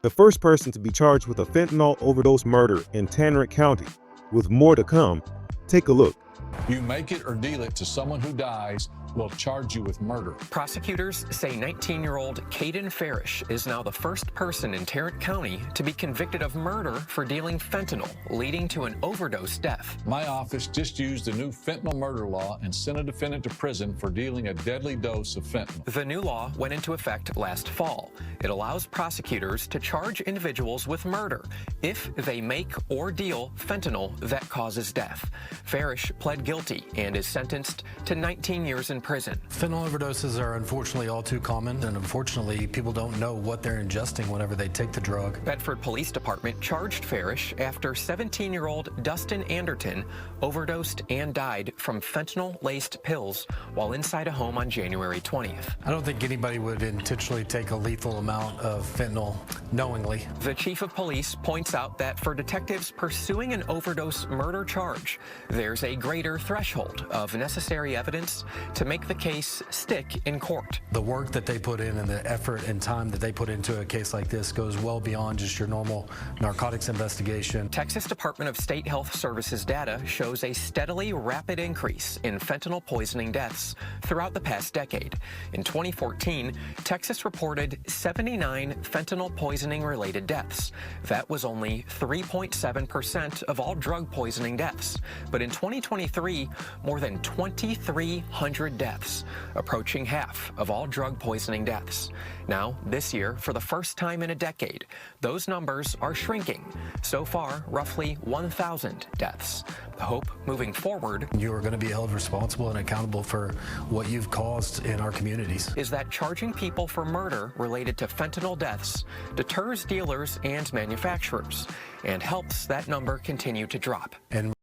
the first person to be charged with a fentanyl overdose murder in Tarrant County. With more to come, take a look. You make it or deal it to someone who dies, we'll charge you with murder. Prosecutors say 19-year-old Kaeden Farish is now the first person in Tarrant County to be convicted of murder for dealing fentanyl, leading to an overdose death. My office just used the new fentanyl murder law and sent a defendant to prison for dealing a deadly dose of fentanyl. The new law went into effect last fall. It allows prosecutors to charge individuals with murder if they make or deal fentanyl that causes death. Farish pled guilty and is sentenced to 19 years in prison. Fentanyl overdoses are unfortunately all too common, and unfortunately people don't know what they're ingesting whenever they take the drug. Bedford Police Department charged Farish after 17-year-old Dustin Anderton overdosed and died from fentanyl-laced pills while inside a home on January 20th. I don't think anybody would intentionally take a lethal amount of fentanyl knowingly. The chief of police points out that for detectives pursuing an overdose murder charge, there's a greater threshold of necessary evidence to make the case stick in court. The work that they put in and the effort and time that they put into a case like this goes well beyond just your normal narcotics investigation. Texas Department of State Health Services data shows a steadily rapid increase in fentanyl poisoning deaths throughout the past decade. In 2014, Texas reported 79 fentanyl poisoning-related deaths. That was only 3.7% of all drug poisoning deaths. But in 2023, more than 2,300 deaths, approaching half of all drug poisoning deaths. Now, this year, for the first time in a decade, those numbers are shrinking. So far, roughly 1,000 deaths. The hope moving forward, you are going to be held responsible and accountable for what you've caused in our communities, is that charging people for murder related to fentanyl deaths deters dealers and manufacturers and helps that number continue to drop. And